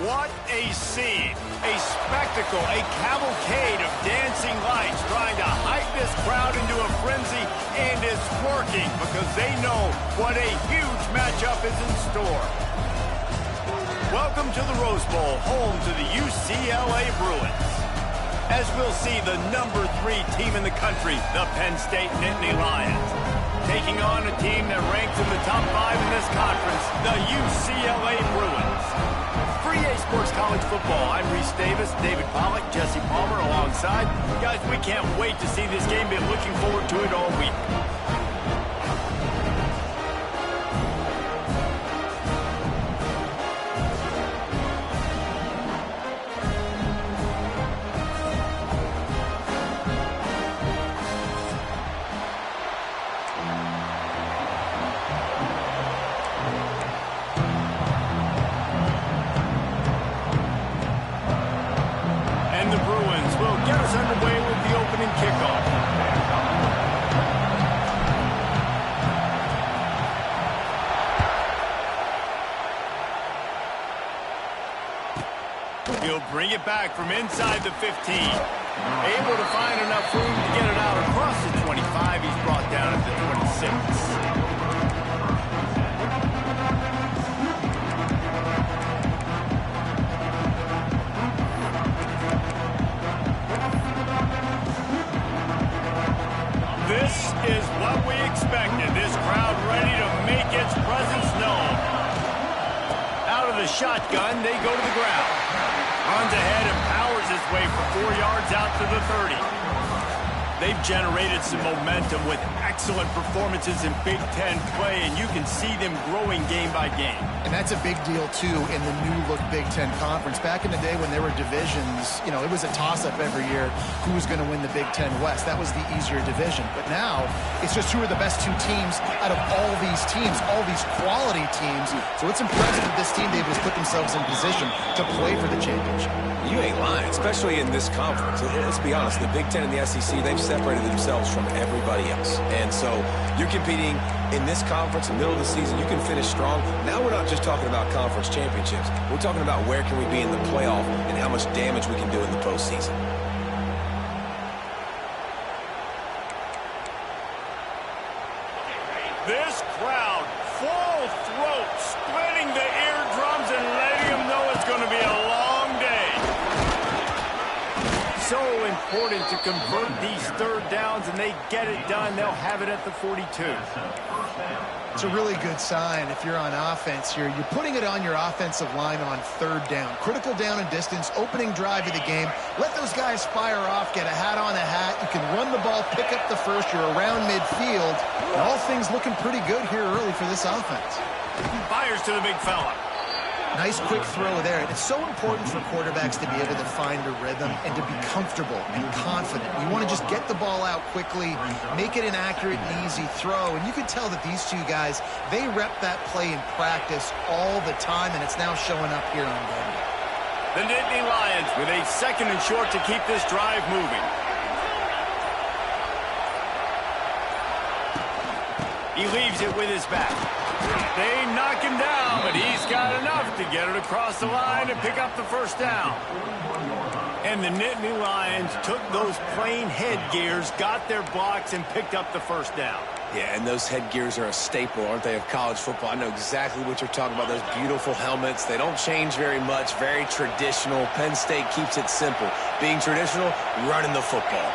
What a scene, a spectacle, a cavalcade of dancing lights trying to hype this crowd into a frenzy, and it's working because they know what a huge matchup is in store. Welcome to the Rose Bowl, home to the UCLA Bruins. As we'll see the number 3 team in the country, the Penn State Nittany Lions, taking on a team that ranks in the top 5 in this conference, the UCLA Bruins. For EA Sports College Football, I'm Reese Davis, David Pollack, Jesse Palmer alongside. Guys, we can't wait to see this game. Been looking forward to it all week. Underway with the opening kickoff. He'll bring it back from inside the 15. Able to find enough room to get it out across the 25. He's brought down at the 26. This is what we expected. This crowd ready to make its presence known. Out of the shotgun, they go to the ground. Runs ahead and powers his way for 4 yards out to the 30. They've generated some momentum with excellent performances in Big Ten play, and you can see them growing game by game. And that's a big deal, too, in the new-look Big Ten Conference. Back in the day when there were divisions, you know, it was a toss-up every year who was going to win the Big Ten West. That was the easier division. But now, it's just who are the best 2 teams out of all these teams, all these quality teams. So it's impressive that this team, able to put themselves in position to play for the championship. You ain't lying, especially in this conference. Let's be honest, the Big Ten and the SEC, they've separated themselves from everybody else. And so you're competing in this conference, in the middle of the season, you can finish strong. Now we're not just talking about conference championships. We're talking about where can we be in the playoff and how much damage we can do in the postseason. This crowd, full throat, splitting the eardrums and letting them know it's going to be a long day. So important to convert these third downs, and they get it done. They'll have it at the 42. It's a really good sign if you're on offense here. You're putting it on your offensive line on third down. Critical down and distance, opening drive of the game. Let those guys fire off, get a hat on a hat. You can run the ball, pick up the first. You're around midfield. And all things looking pretty good here early for this offense. Fires to the big fella. Nice quick throw there. It's so important for quarterbacks to be able to find a rhythm and to be comfortable and confident. You want to just get the ball out quickly, make it an accurate and easy throw. And you can tell that these 2 guys, they rep that play in practice all the time, and it's now showing up here on game. The Nittany Lions with a 2nd and short to keep this drive moving. He leaves it with his back. They knock him down, but he's got enough to get it across the line and pick up the first down. And the Nittany Lions took those plain headgears, got their blocks, and picked up the first down. Yeah, and those headgears are a staple, aren't they, of college football? I know exactly what you're talking about, those beautiful helmets. They don't change very much, very traditional. Penn State keeps it simple. Being traditional, running the football.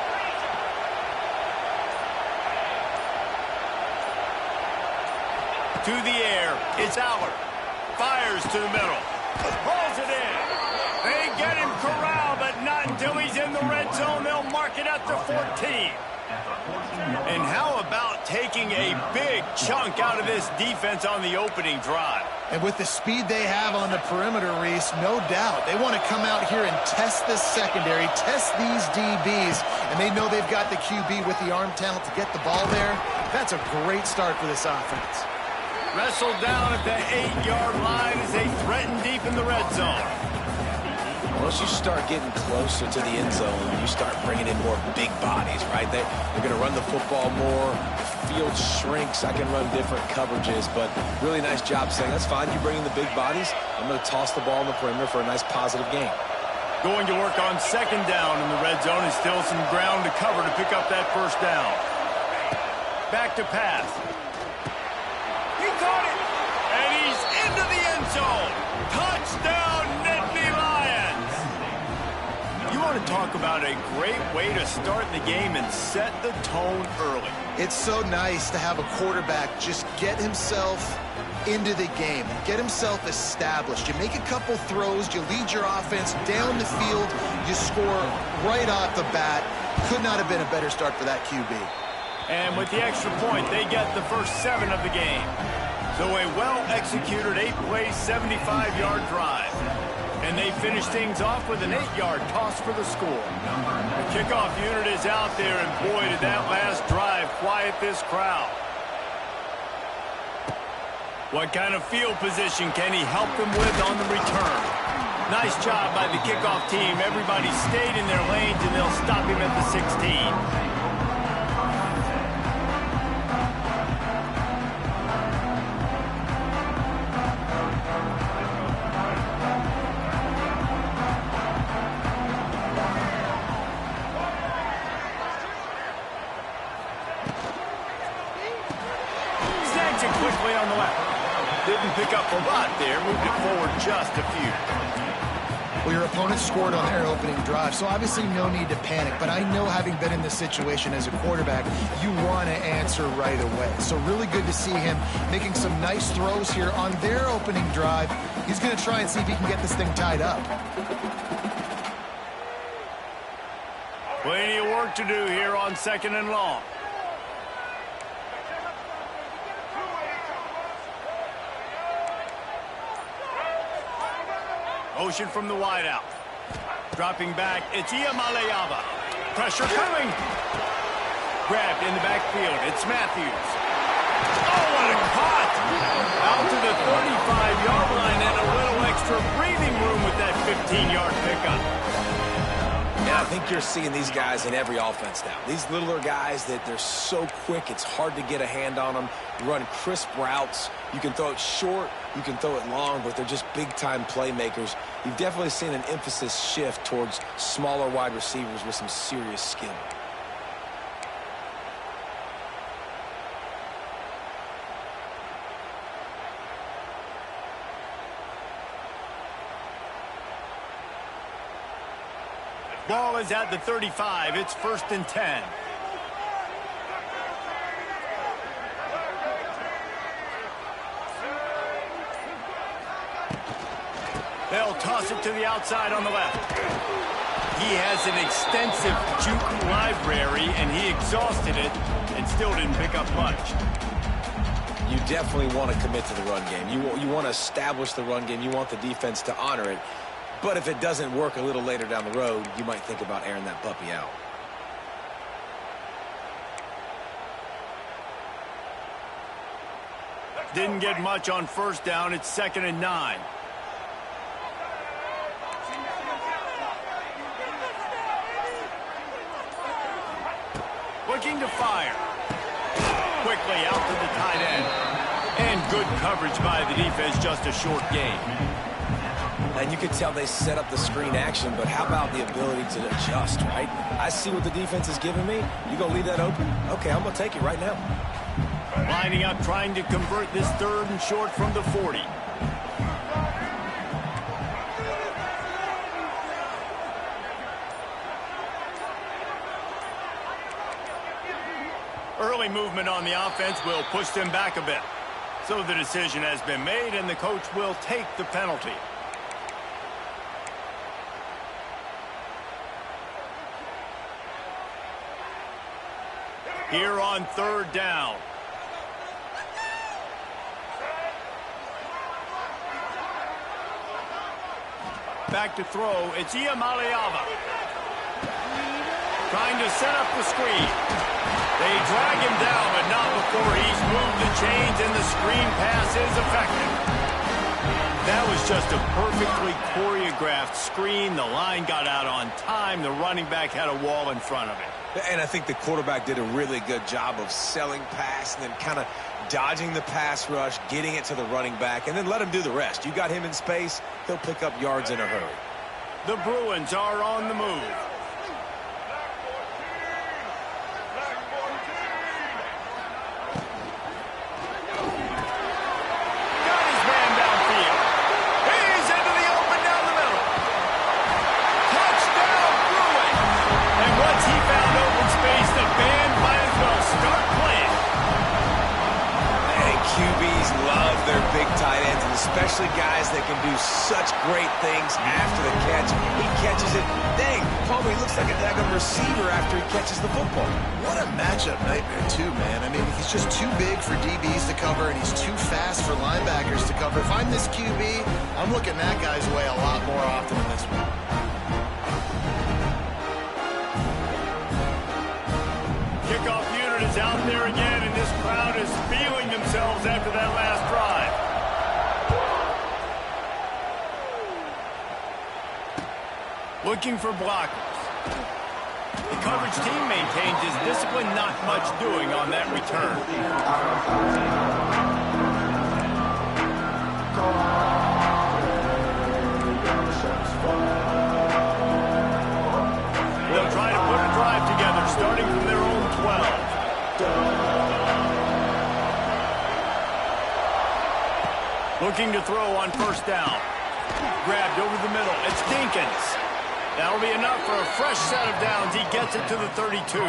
To the air, it's Aller. Fires to the middle. Pulls it in. They get him corralled, but not until he's in the red zone. They'll mark it at the 14. And how about taking a big chunk out of this defense on the opening drive? And with the speed they have on the perimeter, Reese, no doubt. They want to come out here and test this secondary, test these DBs, and they know they've got the QB with the arm talent to get the ball there. That's a great start for this offense. Wrestled down at the 8-yard line as they threaten deep in the red zone. once you start getting closer to the end zone, you start bringing in more big bodies, right? They're going to run the football more. The field shrinks. I can run different coverages, but really nice job saying, that's fine. You bring in the big bodies. I'm going to toss the ball in the perimeter for a nice positive gain. Going to work on second down in the red zone, and still some ground to cover to pick up that first down. Back to pass. He caught it, and he's into the end zone. Touchdown, Nittany Lions. You want to talk about a great way to start the game and set the tone early. It's so nice to have a quarterback just get himself into the game and get himself established. You make a couple throws, you lead your offense down the field, you score right off the bat. Could not have been a better start for that QB. And with the extra point, they get the first 7 of the game. So a well-executed 8-play, 75-yard drive. And they finish things off with an 8-yard toss for the score. The kickoff unit is out there, and boy, did that last drive quiet this crowd. What kind of field position can he help them with on the return? Nice job by the kickoff team. Everybody stayed in their lanes, and they'll stop him at the 16. Quickly on the left. Didn't pick up a lot there. Moved it forward just a few. Well, your opponent scored on their opening drive, so obviously no need to panic. But I know, having been in this situation as a quarterback, you want to answer right away. So really good to see him making some nice throws here on their opening drive. He's going to try and see if he can get this thing tied up. Plenty of work to do here on second and long. Motion from the wideout. Dropping back, it's Ucla. Pressure coming. Grabbed in the backfield, it's Matthews. Oh, what a cut! Out to the 35-yard line, and a little extra breathing room with that 15-yard pickup. And I think you're seeing these guys in every offense now. These littler guys that they're so quick, it's hard to get a hand on them. Run crisp routes. You can throw it short, you can throw it long, but they're just big-time playmakers. You've definitely seen an emphasis shift towards smaller wide receivers with some serious skill. Ball is at the 35. It's 1st and 10. They'll toss it to the outside on the left. He has an extensive juke library, and he exhausted it and still didn't pick up much. You definitely want to commit to the run game. You want to establish the run game. You want the defense to honor it. But if it doesn't work a little later down the road, you might think about airing that puppy out. Didn't get much on first down. It's 2nd and 9. Looking to fire. Quickly out to the tight end. And good coverage by the defense, just a short gain. And you can tell they set up the screen action, but how about the ability to adjust, right? I see what the defense is giving me. You gonna leave that open? Okay, I'm gonna take it right now. Lining up, trying to convert this 3rd and short from the 40. Early movement on the offense will push them back a bit. So the decision has been made, and the coach will take the penalty. Here on 3rd down. Back to throw, it's Ucla. Trying to set up the screen. They drag him down, but not before he's moved the chains, and the screen pass is effective. That was just a perfectly choreographed screen. The line got out on time. The running back had a wall in front of it. And I think the quarterback did a really good job of selling pass and then kind of dodging the pass rush, getting it to the running back, and then let him do the rest. You got him in space, he'll pick up yards in a hurry. The Bruins are on the move. Tight ends, and especially guys that can do such great things after the catch. He catches it. Dang, Palmer, he looks like a daggone receiver after he catches the football. What a matchup nightmare, too, man. I mean, he's just too big for DBs to cover, and he's too fast for linebackers to cover. If I'm this QB, I'm looking that guy's way a lot more often than this one. Kickoff unit is out there again, and this crowd is feeling themselves after that last drive. Looking for blockers. The coverage team maintains his discipline, not much doing on that return. They'll try to put a drive together, starting from their own 12. Looking to throw on first down. Grabbed over the middle. It's Dinkins. That'll be enough for a fresh set of downs. He gets it to the 32.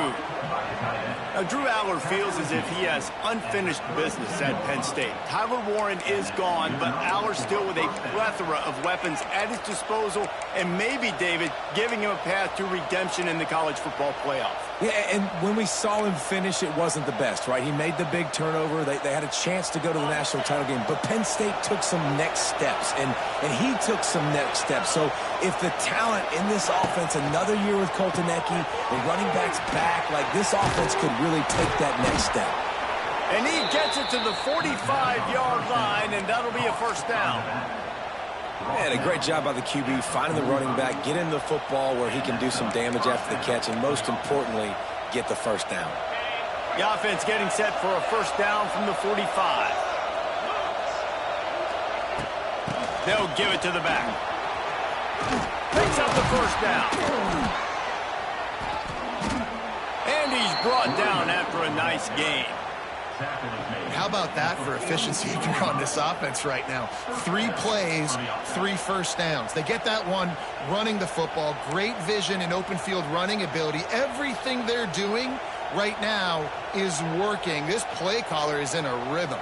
Now, Drew Aller feels as if he has unfinished business at Penn State. Tyler Warren is gone, but Aller still with a plethora of weapons at his disposal, and maybe, David, giving him a path to redemption in the college football playoff. Yeah, and when we saw him finish, it wasn't the best, right? He made the big turnover. They had a chance to go to the national title game, but Penn State took some next steps, and he took some next steps. So if the talent in this offense, another year with Koltanecki, the running backs back, like this offense could really take that next step. And he gets it to the 45-yard line, and that'll be a first down. Man, a great job by the QB finding the running back, get him the football where he can do some damage after the catch, and most importantly, get the first down. The offense getting set for a first down from the 45. They'll give it to the back. Picks up the first down. And he's brought down after a nice gain. How about that for efficiency here on this offense right now? 3 plays, 3 first downs. They get that one running the football, great vision and open field running ability. Everything they're doing right now is working. This play caller is in a rhythm.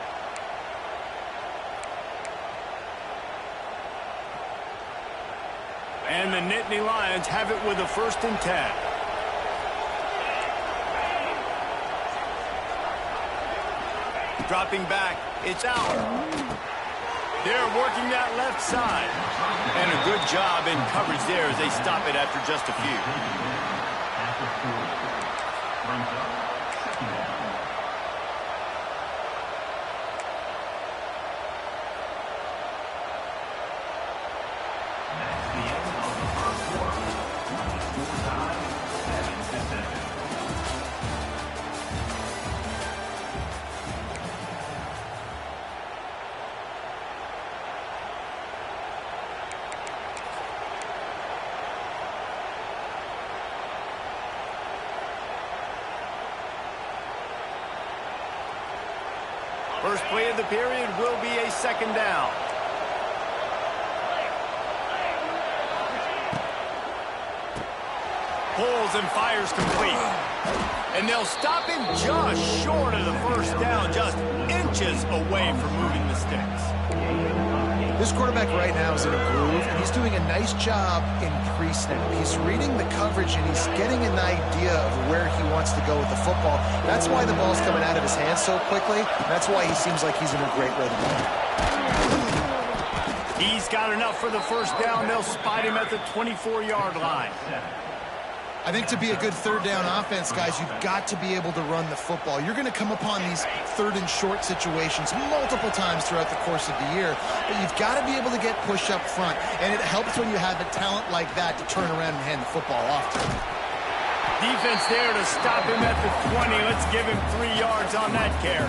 And the Nittany Lions have it with a 1st and 10. Dropping back, it's out. They're working that left side. And a good job in coverage there as they stop it after just a few. First play of the period will be a 2nd down. Pulls and fires complete. And they'll stop him just short of the first down, just inches away from moving the sticks. This quarterback right now is in a groove, and he's doing a nice job in pre-snap. He's reading the coverage, and he's getting an idea of where he wants to go with the football. That's why the ball's coming out of his hands so quickly. That's why he seems like he's in a great rhythm. He's got enough for the first down. They'll spot him at the 24-yard line. I think to be a good third down offense, guys, you've got to be able to run the football. You're going to come upon these third and short situations multiple times throughout the course of the year, but you've got to be able to get push up front, and it helps when you have a talent like that to turn around and hand the football off to. Defense there to stop him at the 20. Let's give him 3 yards on that carry.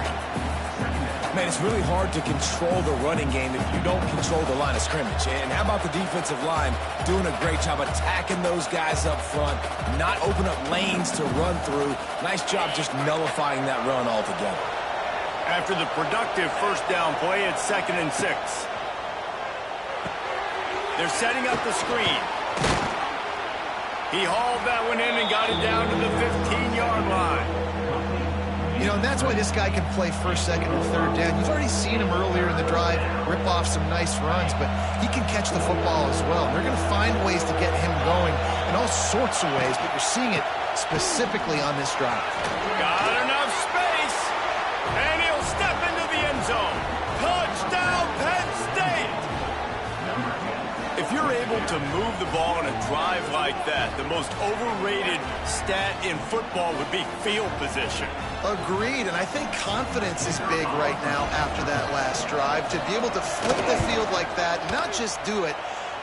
Man, it's really hard to control the running game if you don't control the line of scrimmage. And how about the defensive line doing a great job attacking those guys up front, not open up lanes to run through. Nice job just nullifying that run altogether. After the productive first down play, it's 2nd and 6. They're setting up the screen. He hauled that one in and got it down to the 15-yard line. You know, and that's why this guy can play first, second, and third down. You've already seen him earlier in the drive rip off some nice runs, but he can catch the football as well. They're going to find ways to get him going in all sorts of ways, but you're seeing it specifically on this drive. Got enough space, and he'll step into the end zone. Touchdown, Penn State! If you're able to move the ball on a drive like that, the most overrated stat in football would be field position. Agreed, and I think confidence is big right now after that last drive. To be able to flip the field like that, not just do it,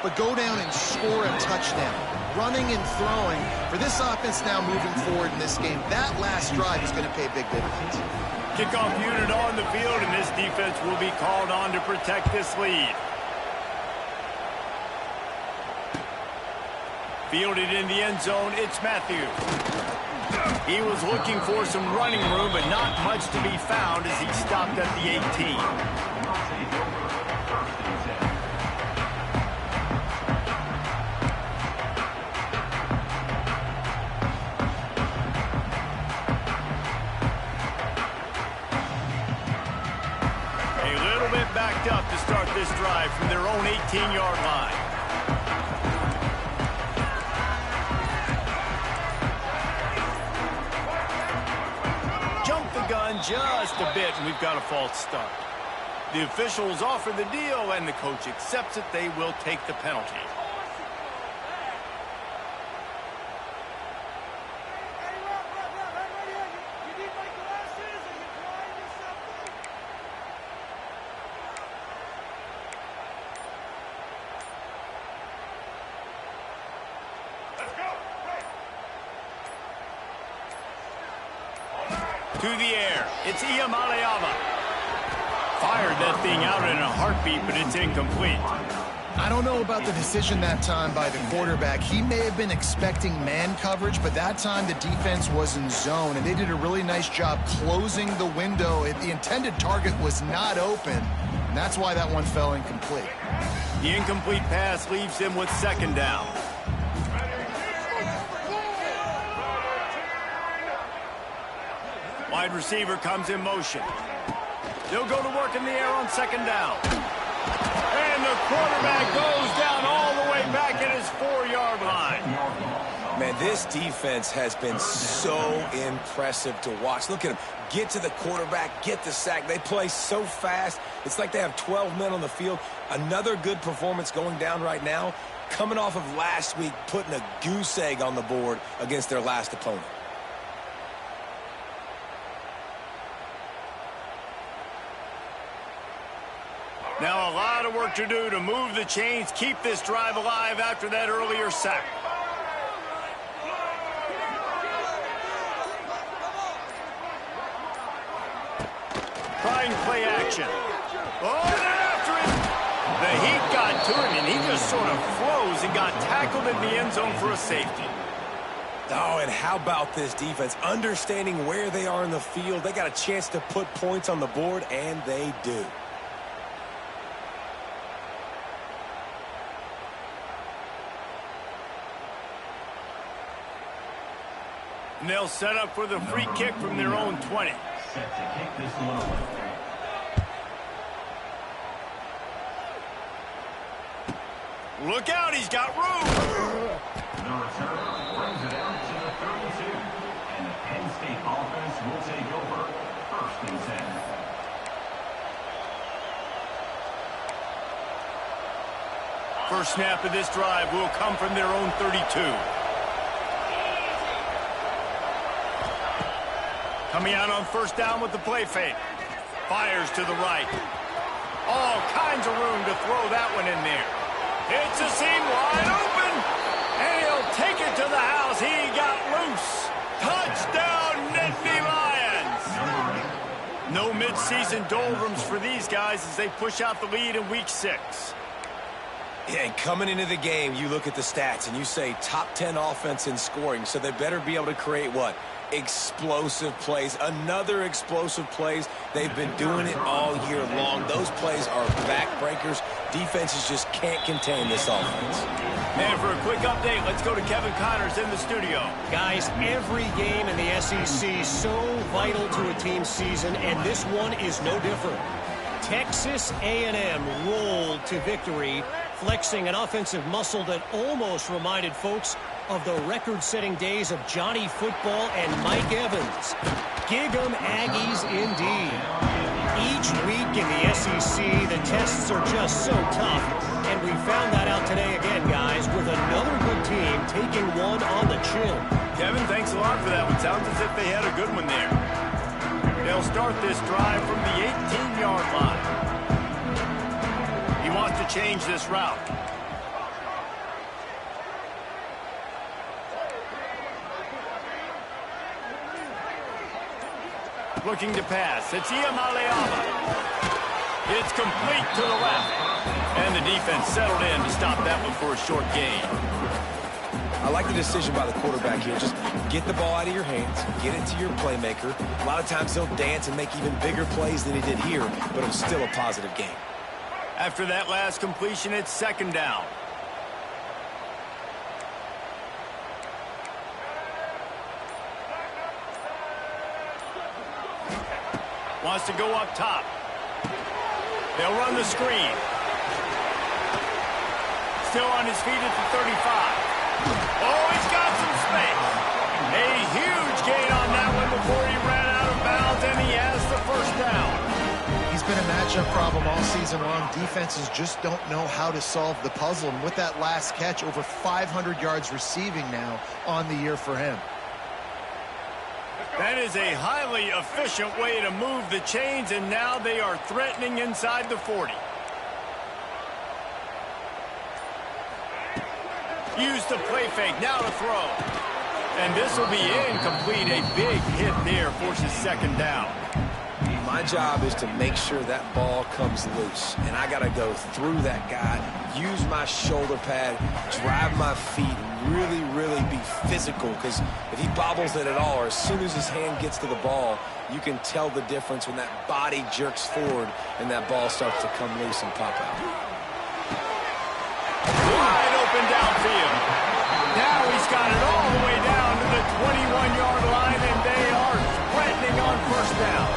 but go down and score a touchdown. Running and throwing, for this offense now moving forward in this game, that last drive is going to pay big dividends. Kickoff unit on the field, and this defense will be called on to protect this lead. Fielded in the end zone, it's Matthews. He was looking for some running room, but not much to be found as he stopped at the 18. A little bit backed up to start this drive from their own 18-yard line. Just a bit, and we've got a false start. The officials offer the deal, and the coach accepts it. They will take the penalty. To the air, it's Ncaa. Fired that thing out in a heartbeat, but it's incomplete. I don't know about the decision that time by the quarterback. He may have been expecting man coverage, but that time the defense was in zone, and they did a really nice job closing the window. The intended target was not open, and that's why that one fell incomplete. The incomplete pass leaves him with 2nd down. Wide receiver comes in motion. They'll go to work in the air on 2nd down. And the quarterback goes down all the way back at his 4-yard line. Man, this defense has been so impressive to watch. Look at them. Get to the quarterback, get the sack. They play so fast. It's like they have 12 men on the field. Another good performance going down right now. Coming off of last week, putting a goose egg on the board against their last opponent. Now a lot of work to do to move the chains, keep this drive alive after that earlier sack. Trying play action. Oh, and after it. The heat got to him, and he just sort of froze and got tackled in the end zone for a safety. Oh, and how about this defense? Understanding where they are in the field. They got a chance to put points on the board, and they do. And they'll set up for the free kick from their own 20. Set to kick this one away. Look out, he's got room. The return brings it out to the 32. And the Penn State offense will take over 1st and 10. First snap of this drive will come from their own 32. Coming out on first down with the play fake. Fires to the right. All kinds of room to throw that one in there. Hits a seam wide open. And he'll take it to the house. He got loose. Touchdown, Nittany Lions. No midseason doldrums for these guys as they push out the lead in week 6. Yeah, and coming into the game, you look at the stats and you say top 10 offense in scoring, so they better be able to create what? Explosive plays. Another explosive plays. They've been doing it all year long. Those plays are backbreakers. Defenses just can't contain this offense. And for a quick update, let's go to Kevin Connors in the studio. Guys, every game in the SEC is so vital to a team's season, and this one is no different. Texas A&M rolled to victory, flexing an offensive muscle that almost reminded folks of the record-setting days of Johnny Football and Mike Evans. Gig 'em Aggies indeed. Each week in the SEC, the tests are just so tough, and we found that out today again, guys, with another good team taking one on the chin. Kevin, thanks a lot for that one. Sounds as if they had a good one there. They'll start this drive from the 18-yard line. He wants to change this route. Looking to pass. It's Iamaleava. It's complete to the left. And the defense settled in to stop that one for a short gain. I like the decision by the quarterback here. Just get the ball out of your hands, get it to your playmaker. A lot of times he'll dance and make even bigger plays than he did here, but it was still a positive game. After that last completion, it's second down. Wants to go up top. They'll run the screen. Still on his feet at the 35. Oh, he's got some space. A huge gain on that one before he ran out of bounds, and he has the first down. He's been a matchup problem all season long. Defenses just don't know how to solve the puzzle. And with that last catch, over 500 yards receiving now on the year for him. That is a highly efficient way to move the chains, and now they are threatening inside the 40. Use the play fake, now to throw. And this will be incomplete. A big hit there forces second down. My job is to make sure that ball comes loose, and I got to go through that guy, use my shoulder pad, drive my feet, and really be physical, because if he bobbles it at all, or as soon as his hand gets to the ball, you can tell the difference when that body jerks forward and that ball starts to come loose and pop out. Wide open downfield. Now he's got it all the way down to the 21-yard line, and they are threatening on first down.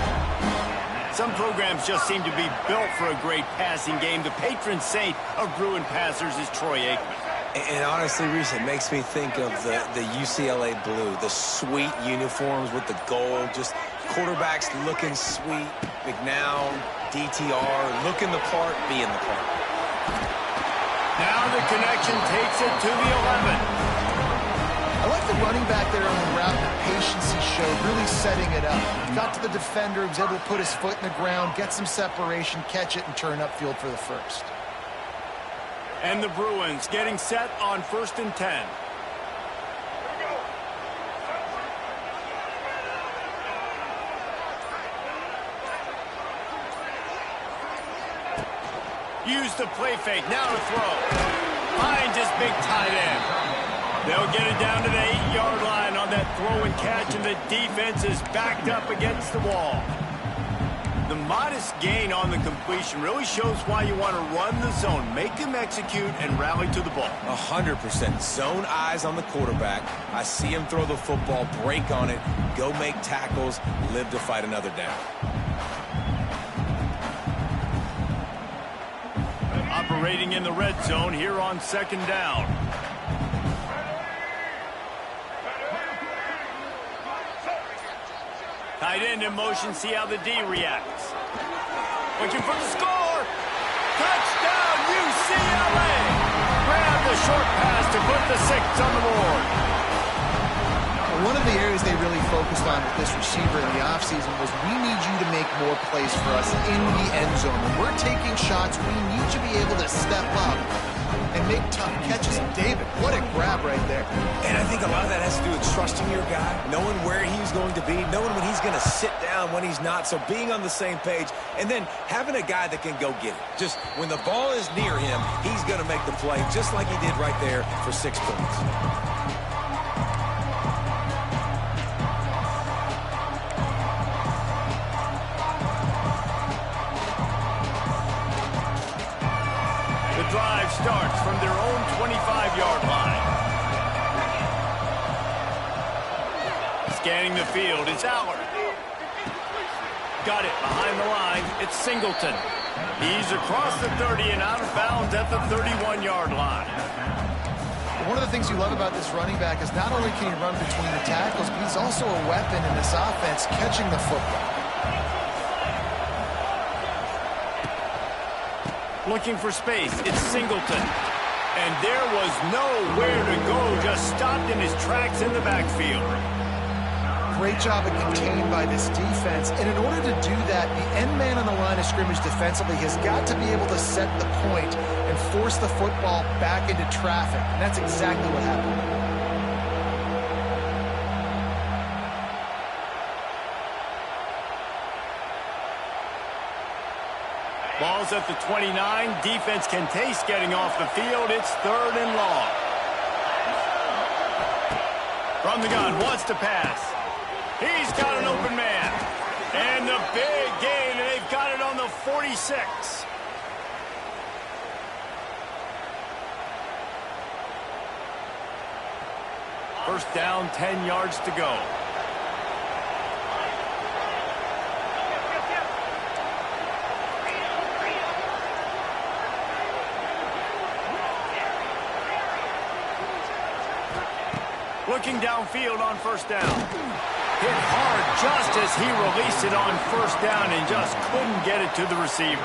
Some programs just seem to be built for a great passing game. The patron saint of Bruin passers is Troy Aikman. And honestly, Reese, it makes me think of the UCLA blue, the sweet uniforms with the gold, just quarterbacks looking sweet, McNown, DTR, looking the part, being the part. Now the connection takes it to the 11. I like the running back there on the route, the patience he showed, really setting it up. Got to the defender, was able to put his foot in the ground, get some separation, catch it, and turn upfield for the first. And the Bruins getting set on 1st and 10. Use the play fake, now to throw. Finds his big tight end. They'll get it down to the 8-yard line on that throw and catch, and the defense is backed up against the wall. The modest gain on the completion really shows why you want to run the zone, make him execute, and rally to the ball. 100%. Zone eyes on the quarterback. I see him throw the football, break on it, go make tackles, live to fight another down. Operating in the red zone here on second down. Tight end in motion, see how the D reacts. Looking for the score. Touchdown, UCLA. Grab the short pass to put the 6 on the board. One of the areas they really focused on with this receiver in the offseason was we need you to make more plays for us in the end zone. When we're taking shots, we need you to be able to step up and make tough catches. David, what a grab right there. And I think a lot of that has to do with trusting your guy, knowing where he's going to be, knowing when he's going to sit down, when he's not, so being on the same page, and then having a guy that can go get it. Just when the ball is near him, he's going to make the play, just like he did right there for 6 points. Drive starts from their own 25-yard line. Scanning the field, it's Allard. Got it behind the line, it's Singleton. He's across the 30 and out of bounds at the 31-yard line. One of the things you love about this running back is not only can he run between the tackles, but he's also a weapon in this offense catching the football. Looking for space, it's Singleton. And there was nowhere to go, just stopped in his tracks in the backfield. Great job of contained by this defense. And in order to do that, the end man on the line of scrimmage defensively has got to be able to set the point and force the football back into traffic. And that's exactly what happened. Ball's at the 29. Defense can taste getting off the field. It's 3rd and long. From the gun, wants to pass. He's got an open man. And the big gain, and they've got it on the 46. First down, 10 yards to go. Looking downfield on first down. Hit hard just as he released it on first down and just couldn't get it to the receiver.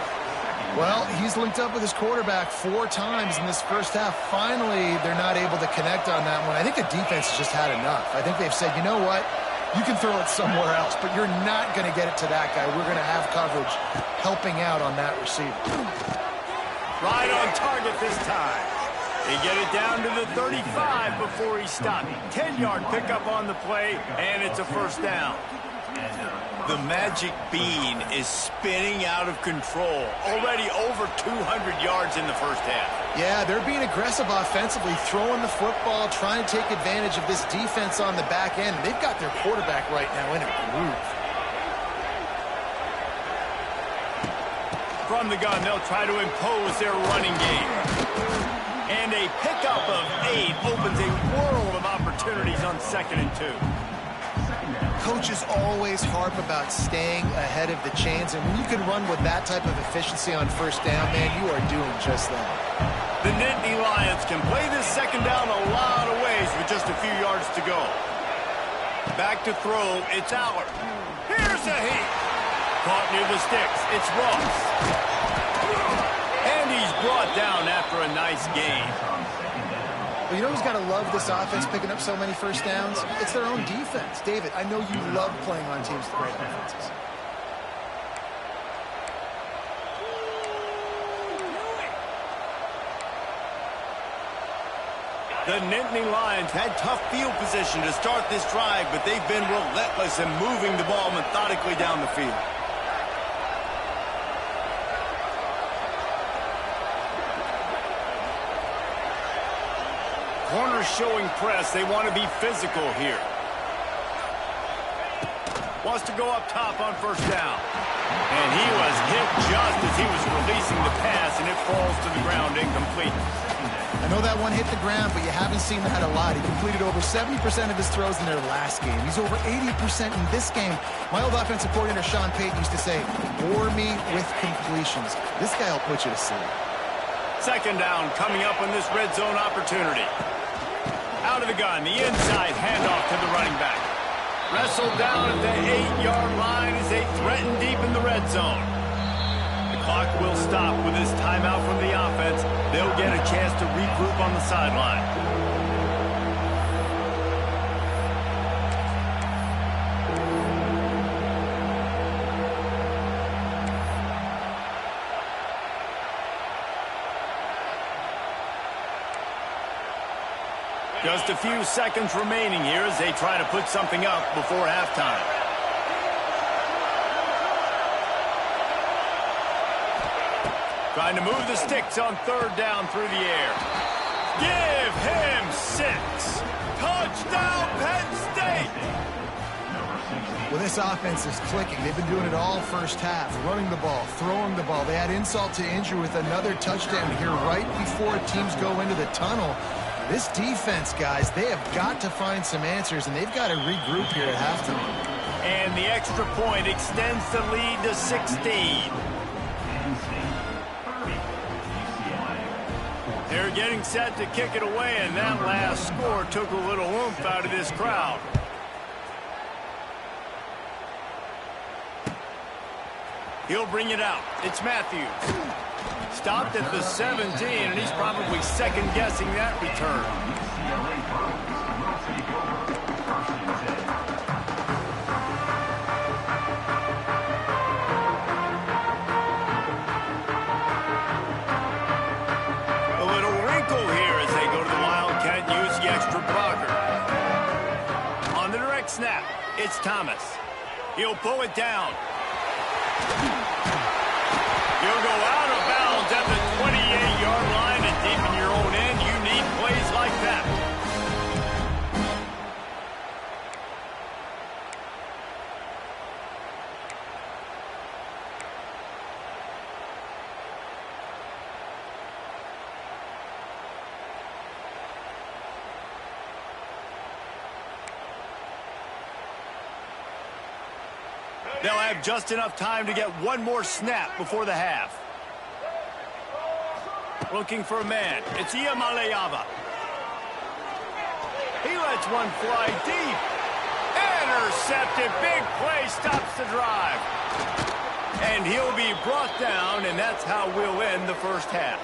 Well, he's linked up with his quarterback 4 times in this first half. Finally, they're not able to connect on that one. I think the defense has just had enough. I think they've said, you know what? You can throw it somewhere else, but you're not going to get it to that guy. We're going to have coverage helping out on that receiver. Right on target this time. They get it down to the 35 before he stopped. 10-yard pickup on the play, and it's a first down. The magic bean is spinning out of control. Already over 200 yards in the first half. Yeah, they're being aggressive offensively, throwing the football, trying to take advantage of this defense on the back end. They've got their quarterback right now in a groove. From the gun, they'll try to impose their running game. And a pickup of 8 opens a world of opportunities on 2nd and 2. Coaches always harp about staying ahead of the chains, and when you can run with that type of efficiency on first down, man, you are doing just that. The Nittany Lions can play this second down a lot of ways with just a few yards to go. Back to throw, it's Allard. Here's a heat. Caught near the sticks, it's Ross. And he's brought down after a nice gain. Well, you know who's got to love this offense picking up so many first downs? It's their own defense. David, I know you love playing on teams with great offenses. The Nittany Lions had tough field position to start this drive, but they've been relentless in moving the ball methodically down the field. Corners showing press. They want to be physical here. Wants to go up top on first down. And he was hit just as he was releasing the pass, and it falls to the ground incomplete. I know that one hit the ground, but you haven't seen that a lot. He completed over 70% of his throws in their last game. He's over 80% in this game. My old offensive coordinator, Sean Payton, used to say, bore me with completions. This guy will put you to sleep. Second down coming up on this red zone opportunity. Out of the gun, the inside handoff to the running back. Wrestled down at the 8-yard line as they threaten deep in the red zone. The clock will stop with this timeout from the offense. They'll get a chance to regroup on the sideline. Just a few seconds remaining here as they try to put something up before halftime. Trying to move the sticks on third down through the air. Give him 6. Touchdown, Penn State! Well, this offense is clicking. They've been doing it all first half, running the ball, throwing the ball. They had insult to injury with another touchdown here right before teams go into the tunnel. This defense, guys, they have got to find some answers, and they've got to regroup here at halftime. And the extra point extends the lead to 16. They're getting set to kick it away, and that last score took a little oomph out of this crowd. He'll bring it out. It's Matthews. Stopped at the 17, and he's probably second-guessing that return. A little wrinkle here as they go to the Wildcat and use the extra blocker. On the direct snap, it's Thomas. He'll pull it down. You'll go out of bounds at the 28-yard line, and deep in your own end, you need plays like that. They'll have just enough time to get one more snap before the half. Looking for a man. It's Ucla. He lets one fly deep. Intercepted. Big play stops the drive. And he'll be brought down, and that's how we'll end the first half.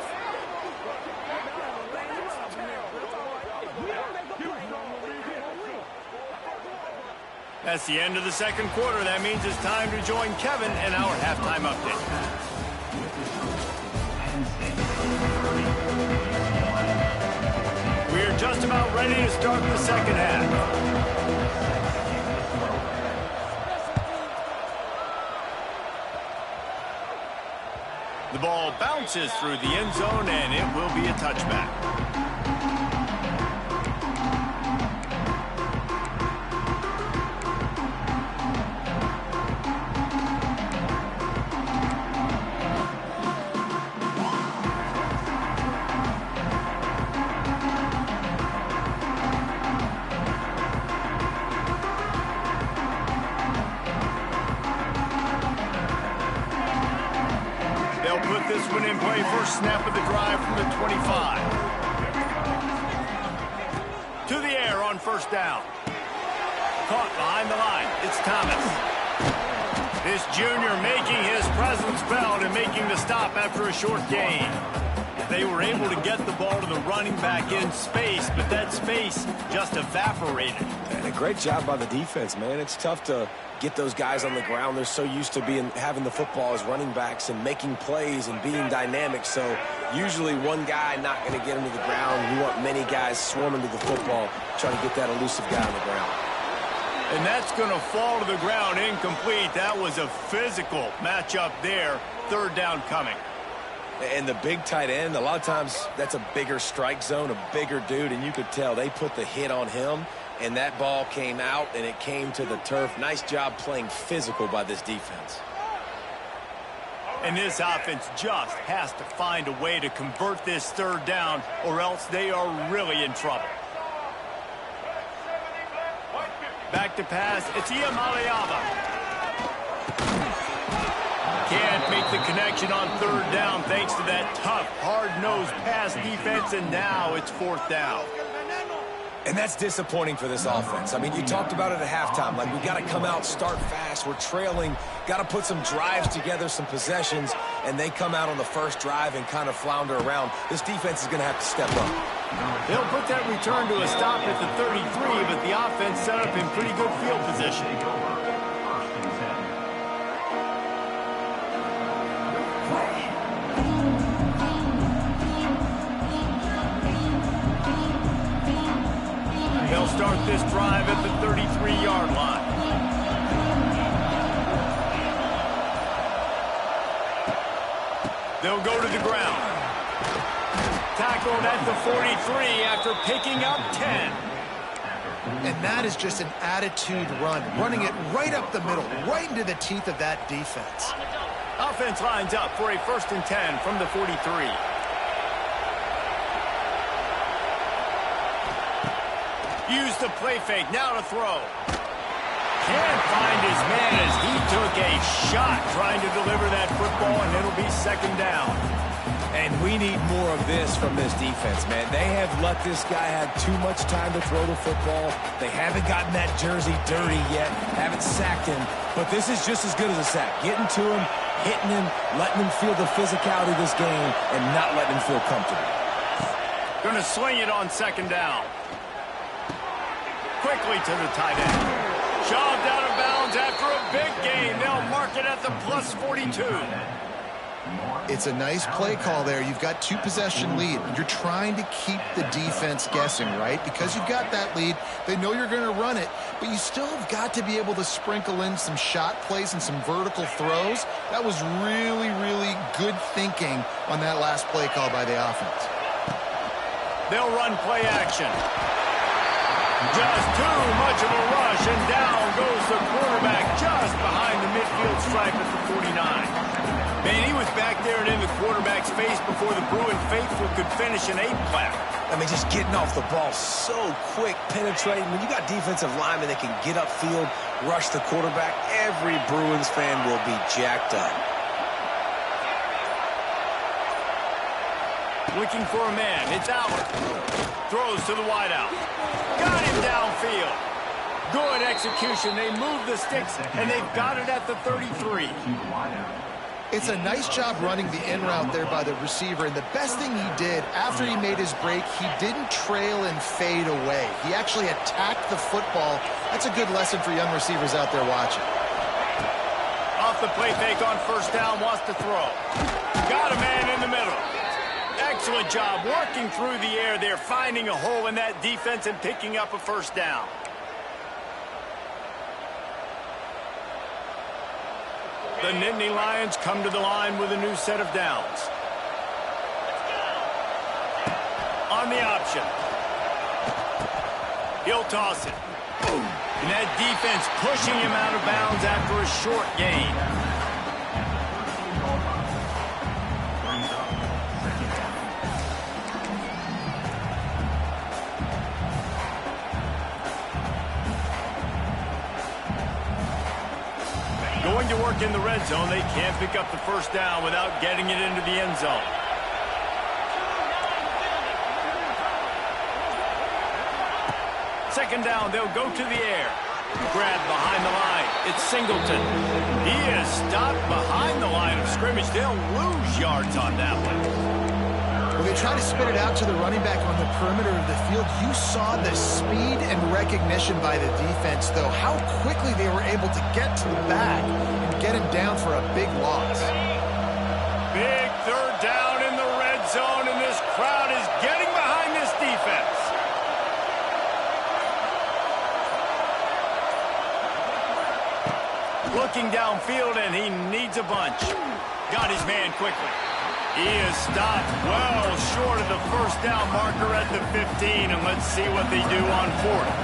That's the end of the second quarter. That means it's time to join Kevin in our halftime update. We're just about ready to start the second half. The ball bounces through the end zone, and it will be a touchback. This one in play, first snap of the drive from the 25. To the air on first down. Caught behind the line. It's Thomas. This junior making his presence felt and making the stop after a short gain. They were able to get the ball to the running back in space, but that space just evaporated. And a great job by the defense, man. It's tough to get those guys on the ground. They're so used to having the football as running backs and making plays and being dynamic. So usually one guy not going to get him to the ground. You want many guys swarming to the football, trying to get that elusive guy on the ground. And that's going to fall to the ground incomplete. That was a physical matchup there. Third down coming. And the big tight end, a lot of times that's a bigger strike zone, a bigger dude, and you could tell they put the hit on him, and that ball came out, and it came to the turf. Nice job playing physical by this defense. And this offense just has to find a way to convert this third down, or else they are really in trouble. Back to pass, it's Ucla. Can't make the connection on third down thanks to that tough, hard-nosed pass defense, and now it's fourth down. And that's disappointing for this offense. I mean, you talked about it at halftime. Like, we got to come out, start fast. We're trailing, got to put some drives together, some possessions, and they come out on the first drive and kind of flounder around. This defense is going to have to step up. They'll put that return to a stop at the 33, but the offense set up in pretty good field position. this drive at the 33-yard line. They'll go to the ground. Tackled at the 43 after picking up 10. And that is just an attitude run, running it right up the middle, right into the teeth of that defense. Offense lines up for a 1st and 10 from the 43. Use the play fake, now to throw. Can't find his man as he took a shot trying to deliver that football, and it'll be 2nd down. And we need more of this from this defense, man. They have let this guy have too much time to throw the football. They haven't gotten that jersey dirty yet, haven't sacked him. But this is just as good as a sack. Getting to him, hitting him, letting him feel the physicality of this game, and not letting him feel comfortable. Going to sling it on 2nd down. Quickly to the tight end. Shoved out of bounds after a big gain. They'll mark it at the plus 42. It's a nice play call there. You've got 2-possession lead. You're trying to keep the defense guessing, right? Because you've got that lead, they know you're going to run it, but you still have got to be able to sprinkle in some shot plays and some vertical throws. That was really, really good thinking on that last play call by the offense. They'll run play action. Just too much of a rush, and down goes the quarterback just behind the midfield stripe at the 49. Man, he was back there and in the quarterback's face before the Bruin faithful could finish an 8-clap. I mean, just getting off the ball so quick, penetrating. When you got defensive linemen that can get upfield, rush the quarterback, every Bruins fan will be jacked up. Looking for a man. It's Allen. Throws to the wideout. Got him downfield. Good execution. They move the sticks, and they've got it at the 33. It's a nice job running the in route there by the receiver, and the best thing he did after he made his break, he didn't trail and fade away. He actually attacked the football. That's a good lesson for young receivers out there watching. Off the play fake on 1st down, wants to throw. Got a man in the middle. Excellent job working through the air there, finding a hole in that defense and picking up a 1st down. The Nittany Lions come to the line with a new set of downs. On the option. He'll toss it. And that defense pushing him out of bounds after a short gain. Going to work in the red zone. They can't pick up the 1st down without getting it into the end zone. Second down, they'll go to the air. Grab behind the line. It's Singleton. He is stopped behind the line of scrimmage. They'll lose yards on that one. When they try to spit it out to the running back on the perimeter of the field, you saw the speed and recognition by the defense, though, how quickly they were able to get to the back and get him down for a big loss. Big 3rd down in the red zone, and this crowd is getting behind this defense. Looking downfield, and he needs a bunch. Got his man quickly. He is stopped well short of the 1st down marker at the 15, and let's see what they do on 4th.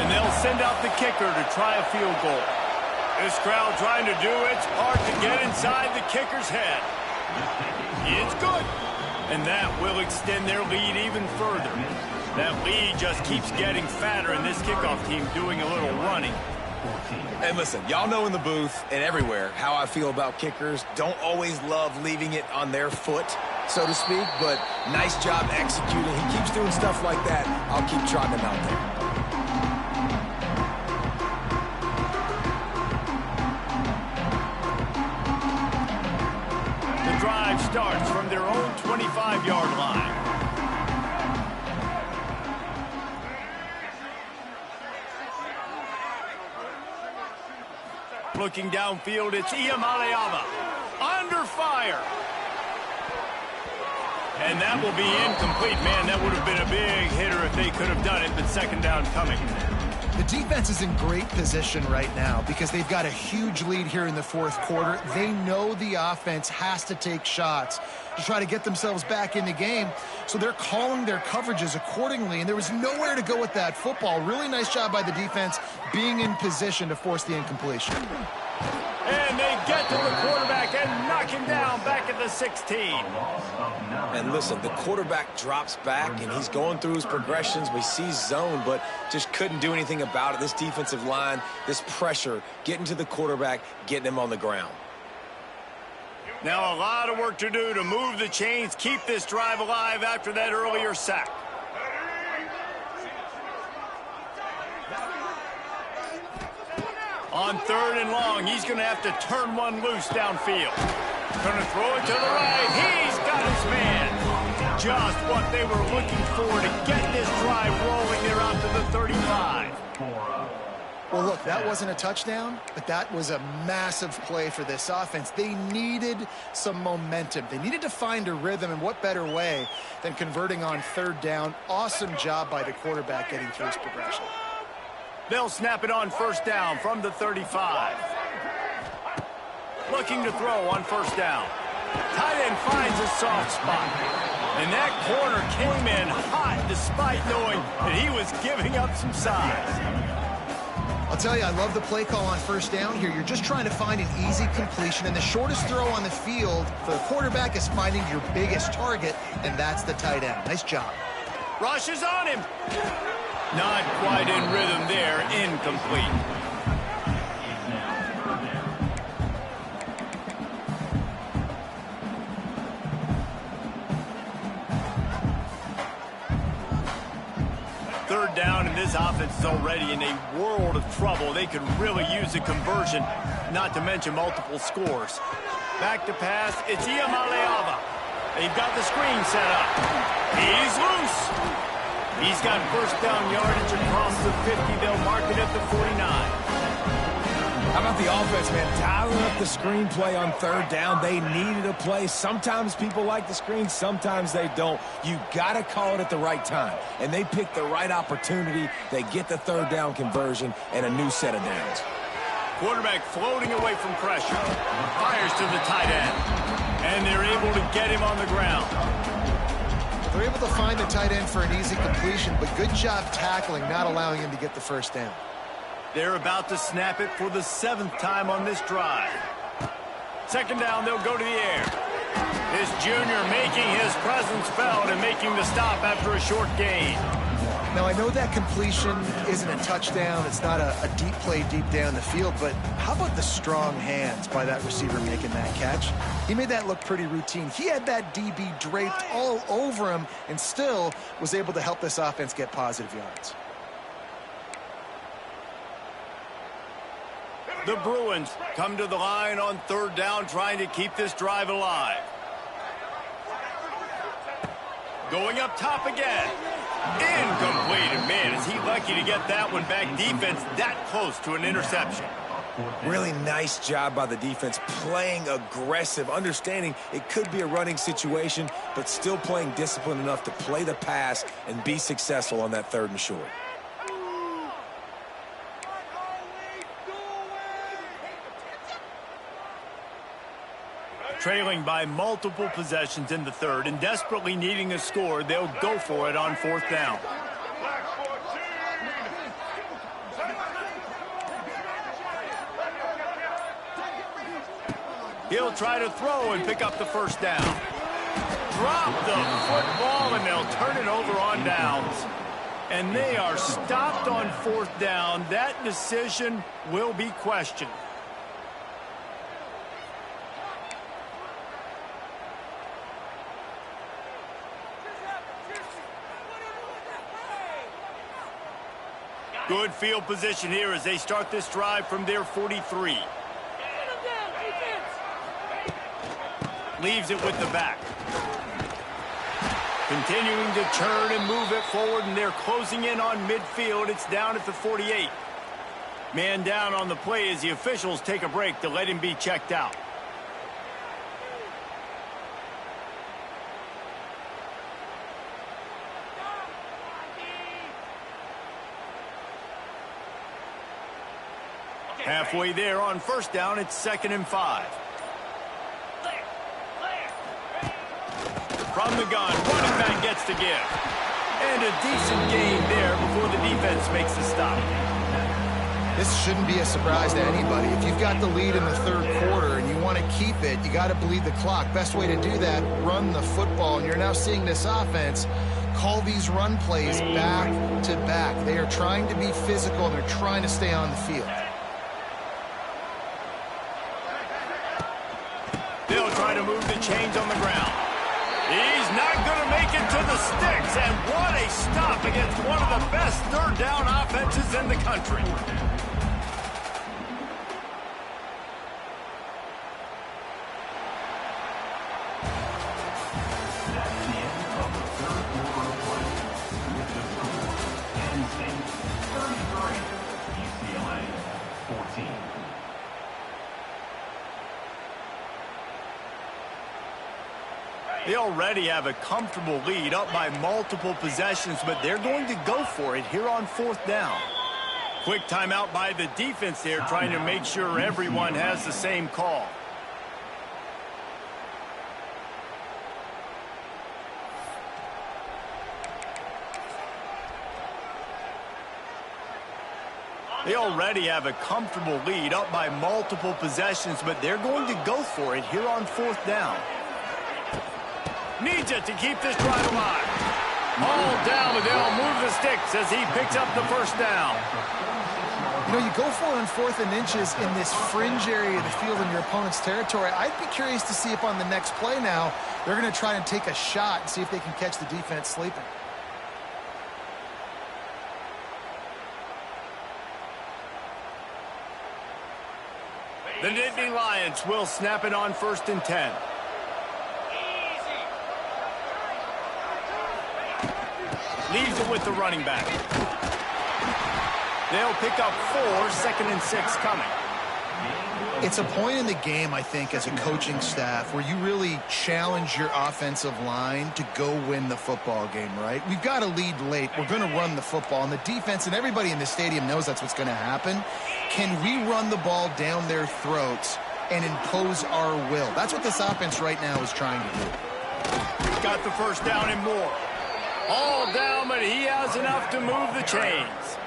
And they'll send out the kicker to try a field goal. This crowd trying to do its part to get inside the kicker's head. It's good. And that will extend their lead even further. That lead just keeps getting fatter, and this kickoff team doing a little running. And listen, y'all know in the booth and everywhere how I feel about kickers. Don't always love leaving it on their foot, so to speak, but nice job executing. He keeps doing stuff like that. I'll keep trotting him out there. The drive starts from their own 25-yard line. Looking downfield, it's Iamaleava. Under fire. And that will be incomplete. Man, that would have been a big hitter if they could have done it, but second down coming. The defense is in great position right now because they've got a huge lead here in the fourth quarter. They know the offense has to take shots to try to get themselves back in the game, so they're calling their coverages accordingly, and there was nowhere to go with that football. Really nice job by the defense being in position to force the incompletion. And they get to the quarterback and knock him down back at the 16. And listen, the quarterback drops back, and he's going through his progressions. We see zone, but just couldn't do anything about it. This defensive line, this pressure, getting to the quarterback, getting him on the ground. Now a lot of work to do to move the chains, keep this drive alive after that earlier sack. On third and long, he's going to have to turn one loose downfield. Going to throw it to the right. He's got his man. Just what they were looking for to get this drive rolling. They're out to the 35. Well, look, that wasn't a touchdown, but that was a massive play for this offense. They needed some momentum. They needed to find a rhythm, and what better way than converting on third down. Awesome job by the quarterback getting through his progression. They'll snap it on first down from the 35. Looking to throw on first down. Tight end finds a soft spot. And that corner came in hot despite knowing that he was giving up some size. I'll tell you, I love the play call on first down here. You're just trying to find an easy completion, and the shortest throw on the field for the quarterback is finding your biggest target, and that's the tight end. Nice job. Rush is on him. Not quite in rhythm there. Incomplete. Third down, and this offense is already in a world of trouble. They could really use a conversion, not to mention multiple scores. Back to pass, it's Ncaa. They've got the screen set up. He's loose. He's got first down yardage across the 50. They'll mark it at the 49. How about the offense, man? Dialing up the screenplay on third down. They needed a play. Sometimes people like the screen, sometimes they don't. You got to call it at the right time. And they picked the right opportunity. They get the third down conversion and a new set of downs. Quarterback floating away from pressure. Fires to the tight end. And they're able to get him on the ground. They're able to find the tight end for an easy completion, but good job tackling, not allowing him to get the first down. They're about to snap it for the 7th time on this drive. Second down, they'll go to the air. This junior making his presence felt and making the stop after a short gain. Now, I know that completion isn't a touchdown. It's not a deep play deep down the field, but how about the strong hands by that receiver making that catch? He made that look pretty routine. He had that DB draped all over him and still was able to help this offense get positive yards. The Bruins come to the line on third down, trying to keep this drive alive. Going up top again. Incomplete. And man, is he lucky to get that one back. Defense that close to an interception. Really nice job by the defense, playing aggressive, understanding it could be a running situation, but still playing disciplined enough to play the pass and be successful on that third and short. Trailing by multiple possessions in the third and desperately needing a score, they'll go for it on fourth down. He'll try to throw and pick up the first down. Drop the football, and they'll turn it over on downs. And they are stopped on fourth down. That decision will be questioned. Good field position here as they start this drive from their 43. Leaves it with the back. Continuing to turn and move it forward, and they're closing in on midfield. It's down at the 48. Man down on the play as the officials take a break to let him be checked out. Halfway there on first down, it's 2nd and 5. From the gun, running back gets the give. And a decent gain there before the defense makes the stop. This shouldn't be a surprise to anybody. If you've got the lead in the third quarter and you want to keep it, you got to bleed the clock. Best way to do that, run the football. And you're now seeing this offense call these run plays back to back. They are trying to be physical, and they're trying to stay on the field. They'll try to move the chains on the ground. He's not going to make it to the sticks, and what a stop against one of the best third down offenses in the country. They already have a comfortable lead up by multiple possessions, but they're going to go for it here on 4th down. Quick timeout by the defense there, trying to make sure everyone has the same call. They already have a comfortable lead up by multiple possessions, but they're going to go for it here on 4th down. Needs it to keep this drive alive. All down, but they'll move the sticks as he picks up the first down. You know, you go for it on 4th and inches in this fringe area of the field in your opponent's territory. I'd be curious to see if on the next play now, they're going to try and take a shot and see if they can catch the defense sleeping. The Nittany Lions will snap it on 1st and 10. Leaves it with the running back. They'll pick up 4, 2nd and 6 coming. It's a point in the game, I think, as a coaching staff where you really challenge your offensive line to go win the football game, right? We've got a lead late. We're going to run the football, and the defense and everybody in the stadium knows that's what's going to happen. Can we run the ball down their throats and impose our will? That's what this offense right now is trying to do. Got the first down and more. All down, but he has enough to move the chains.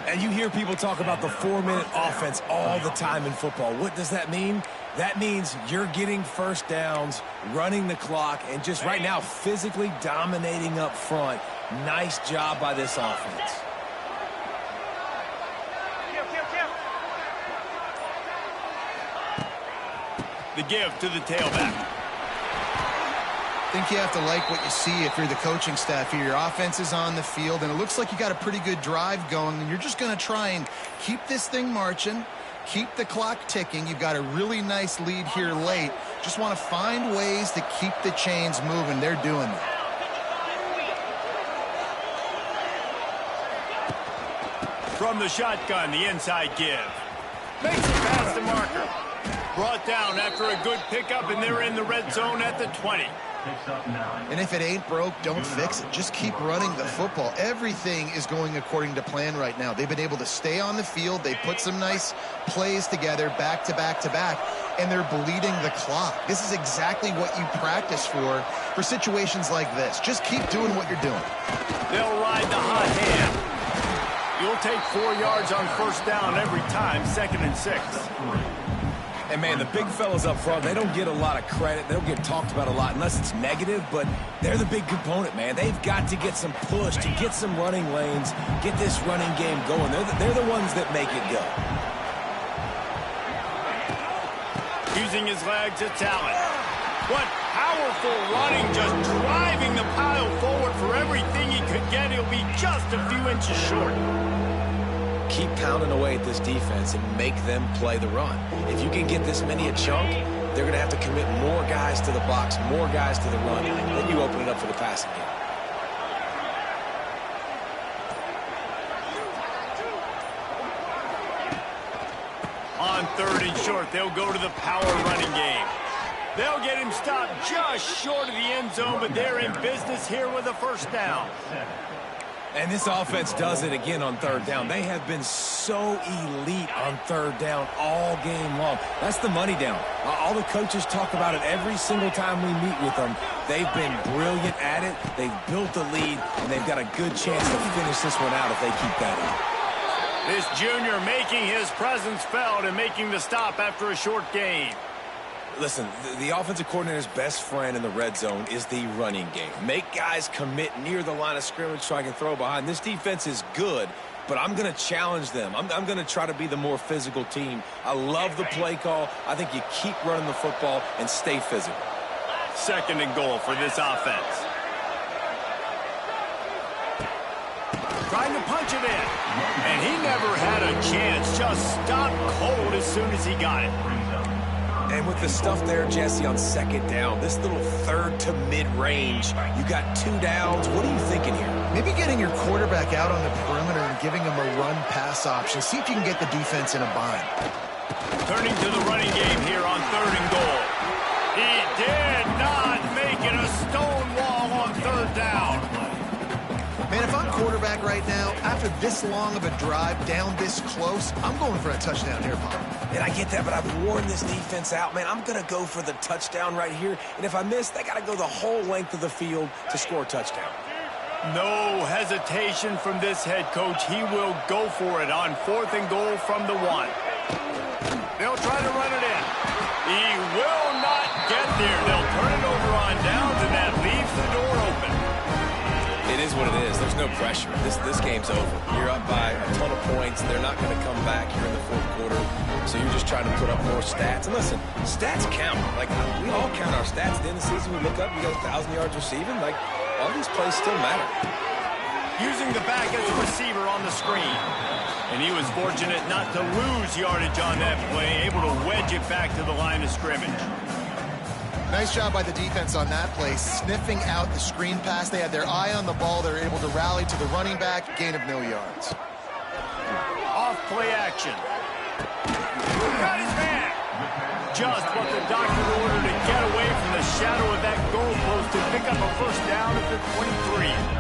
And you hear people talk about the 4-minute offense all the time in football. What does that mean? That means you're getting first downs, running the clock, and just right now physically dominating up front. Nice job by this offense. The give to the tailback. I think you have to like what you see if you're the coaching staff here. Your offense is on the field, and it looks like you got a pretty good drive going, and you're just going to try and keep this thing marching, keep the clock ticking. You've got a really nice lead here late. Just want to find ways to keep the chains moving. They're doing that. From the shotgun, the inside give. Makes it past the marker. Brought down after a good pickup, and they're in the red zone at the 20. And if it ain't broke, don't fix it. Just keep running the football. Everything is going according to plan right now. They've been able to stay on the field. They put some nice plays together back to back to back, and they're bleeding the clock. This is exactly what you practice for situations like this. Just keep doing what you're doing. They'll ride the hot hand. You'll take 4 yards on first down every time, 2nd and 6. And, man, the big fellas up front, they don't get a lot of credit. They don't get talked about a lot unless it's negative, but they're the big component, man. They've got to get some push, to get some running lanes, get this running game going. They're the ones that make it go. Using his legs, it's Allen. What powerful running, just driving the pile forward for everything he could get. He'll be just a few inches short. Keep pounding away at this defense and make them play the run. If you can get this many a chunk, they're going to have to commit more guys to the box, more guys to the run. Then you open it up for the passing game. On 3rd and short, they'll go to the power running game. They'll get him stopped just short of the end zone, but they're in business here with a first down. And this offense does it again on third down. They have been so elite on third down all game long. That's the money down. All the coaches talk about it every single time we meet with them. They've been brilliant at it. They've built the lead, and they've got a good chance to finish this one out if they keep that up. This junior making his presence felt and making the stop after a short gain. Listen, the offensive coordinator's best friend in the red zone is the running game. Make guys commit near the line of scrimmage so I can throw behind. This defense is good, but I'm going to challenge them. I'm going to try to be the more physical team. I love the play call. I think you keep running the football and stay physical. 2nd and goal for this offense. Trying to punch it in. And he never had a chance. Just stopped cold as soon as he got it. And with the stuff there, Jesse, on 2nd down, this little third to mid-range, you got 2 downs. What are you thinking here? Maybe getting your quarterback out on the perimeter and giving him a run-pass option. See if you can get the defense in a bind. Turning to the running game here on 3rd and goal. He did not make it a stone wall on 3rd down. Man, if I'm quarterback right now, after this long of a drive down this close, I'm going for a touchdown here, Pop. And I get that, but I've worn this defense out, man. I'm going to go for the touchdown right here. And if I miss, they got to go the whole length of the field to score a touchdown. No hesitation from this head coach. He will go for it on 4th and goal from the 1. They'll try to run it in. He will not get there. They'll turn it over on downs, and that leaves the door open. It is what it is. There's no pressure. This game's over. You're up by a ton of points. They're not going to come back here in the 4th quarter. So you're just trying to put up more stats. And listen, stats count. Like, we all count our stats. At the end of the season, we look up, you got 1,000 yards receiving. Like, all these plays still matter. Using the back as a receiver on the screen. And he was fortunate not to lose yardage on that play, able to wedge it back to the line of scrimmage. Nice job by the defense on that play, sniffing out the screen pass. They had their eye on the ball. They were able to rally to the running back, gain of no yards. Off play action. Got his man. Just what the doctor ordered to get away from the shadow of that goalpost to pick up a 1st down at the 23.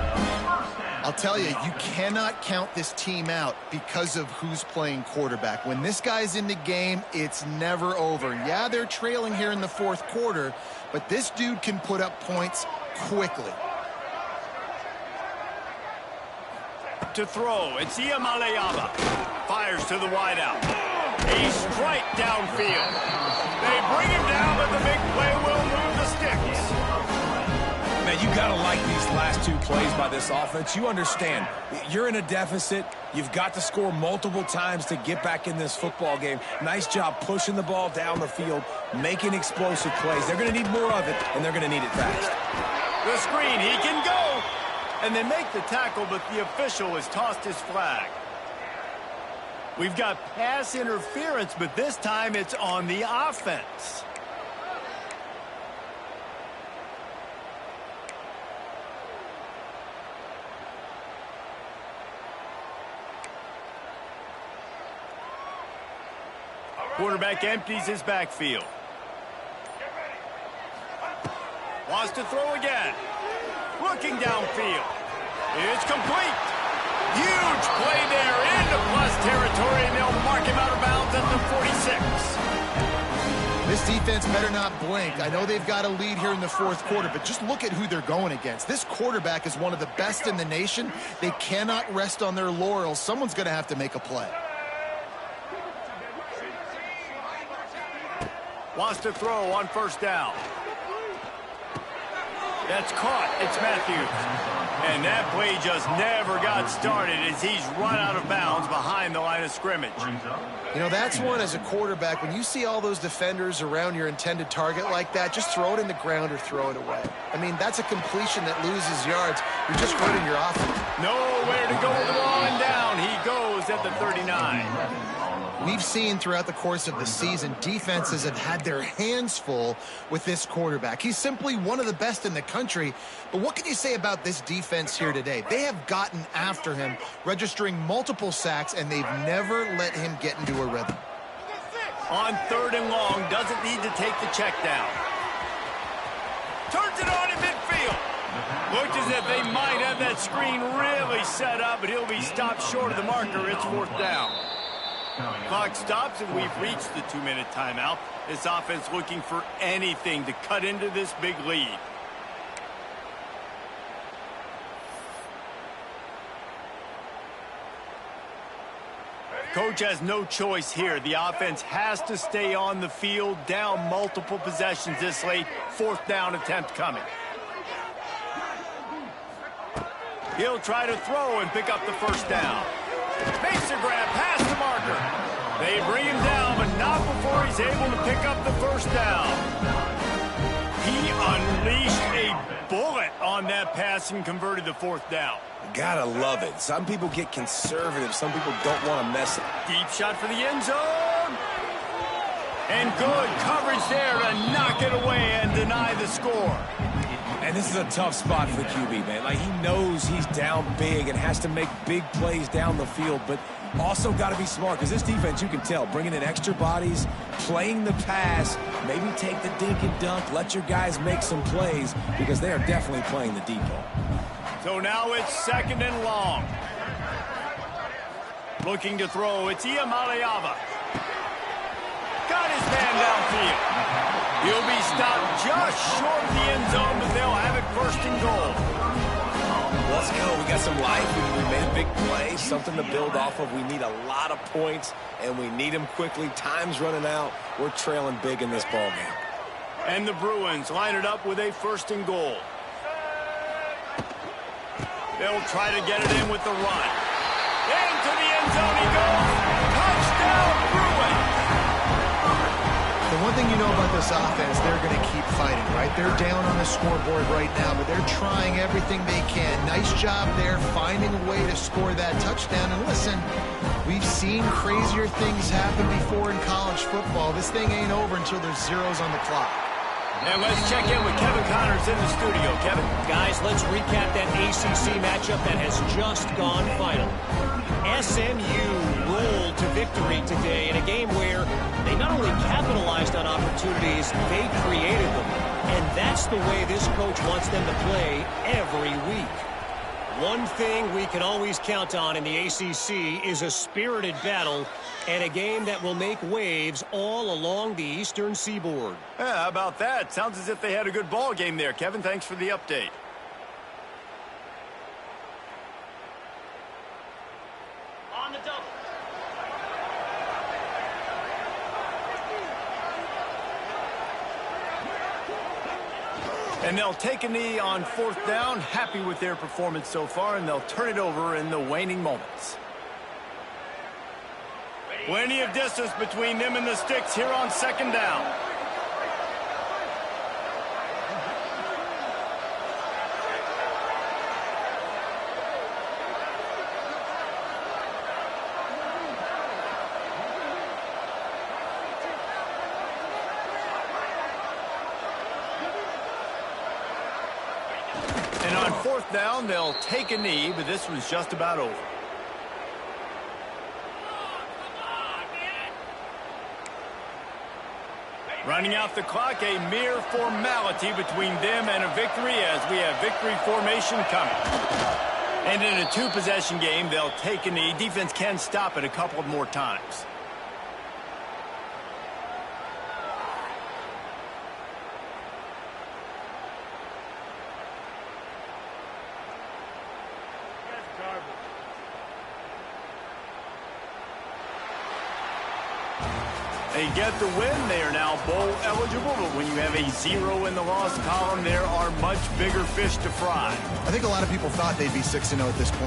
I'll tell you, you cannot count this team out because of who's playing quarterback. When this guy's in the game, it's never over. Yeah, they're trailing here in the 4th quarter, but this dude can put up points quickly. To throw, it's Ncaa. Fires to the wideout. A strike downfield. They bring him down, but the big play will move the sticks. Man, you got to like these last 2 plays by this offense. You understand, you're in a deficit. You've got to score multiple times to get back in this football game. Nice job pushing the ball down the field, making explosive plays. They're going to need more of it, and they're going to need it fast. The screen, he can go. And they make the tackle, but the official has tossed his flag. We've got pass interference, but this time it's on the offense. Quarterback empties his backfield. Wants to throw again. Looking downfield. It's complete. Huge play there into plus territory, and they'll mark him out of bounds at the 46. This defense better not blink. I know they've got a lead here in the 4th quarter, but just look at who they're going against. This quarterback is one of the best in the nation. They cannot rest on their laurels. Someone's going to have to make a play. Wants to throw on 1st down. That's caught. It's Matthews. And that play just never got started as he's run out of bounds behind the line of scrimmage. You know, that's one as a quarterback. When you see all those defenders around your intended target like that, just throw it in the ground or throw it away. I mean, that's a completion that loses yards. You're just hurting your offense. Nowhere to go with the ball, and down he goes at the 39. We've seen throughout the course of the season, defenses have had their hands full with this quarterback. He's simply one of the best in the country. But what can you say about this defense here today? They have gotten after him, registering multiple sacks, and they've never let him get into a rhythm. On 3rd and long, doesn't need to take the check down. Turns it on in midfield. Looked as if they might have that screen really set up, but he'll be stopped short of the marker. It's 4th down. Clock stops, and we've reached the 2-minute timeout. This offense looking for anything to cut into this big lead. Coach has no choice here. The offense has to stay on the field, down multiple possessions this late. 4th down attempt coming. He'll try to throw and pick up the 1st down. Makes a grab past the marker. They bring him down, but not before he's able to pick up the 1st down. He unleashed a bullet on that pass and converted the 4th down. Gotta love it. Some people get conservative. Some people don't want to mess it. Deep shot for the end zone. And good coverage there to knock it away and deny the score. And this is a tough spot for the QB, man. Like, he knows he's down big and has to make big plays down the field, but also got to be smart, because this defense, you can tell, bringing in extra bodies, playing the pass, maybe take the dink and dunk, let your guys make some plays, because they are definitely playing the deep ball. So now it's 2nd and long. Looking to throw, it's Ncaa. Got his man downfield. He'll be stopped just short of the end zone, but they'll have it 1st and goal. Let's go. We got some life. We made a big play, something to build off of. We need a lot of points, and we need them quickly. Time's running out. We're trailing big in this ball game. And the Bruins line it up with a 1st and goal. They'll try to get it in with the run. Into the end zone he goes. Touchdown, Bruins! The one thing you know about this offense, they're going to keep fighting, right? They're down on the scoreboard right now, but they're trying everything they can. Nice job there, finding a way to score that touchdown. And listen, we've seen crazier things happen before in college football. This thing ain't over until there's zeros on the clock. And let's check in with Kevin Connors in the studio. Kevin? Guys, let's recap that ACC matchup that has just gone final. SMU rolled to victory today in a game where they not only capitalized on opportunities, they created them. And that's the way this coach wants them to play every week. One thing we can always count on in the ACC is a spirited battle and a game that will make waves all along the Eastern Seaboard. Yeah, how about that? Sounds as if they had a good ball game there. Kevin, thanks for the update. On the double. And they'll take a knee on 4th down. Happy with their performance so far, and they'll turn it over in the waning moments. Plenty of distance between them and the sticks here on 2nd down. And on 4th down, they'll take a knee, but this was just about over. Running out the clock, a mere formality between them and a victory as we have victory formation coming. And in a 2-possession game, they'll take a knee. Defense can stop it a couple more times. They get the win. They are now bowl eligible, but when you have a 0 in the loss column, there are much bigger fish to fry. I think a lot of people thought they'd be 6-0 at this point.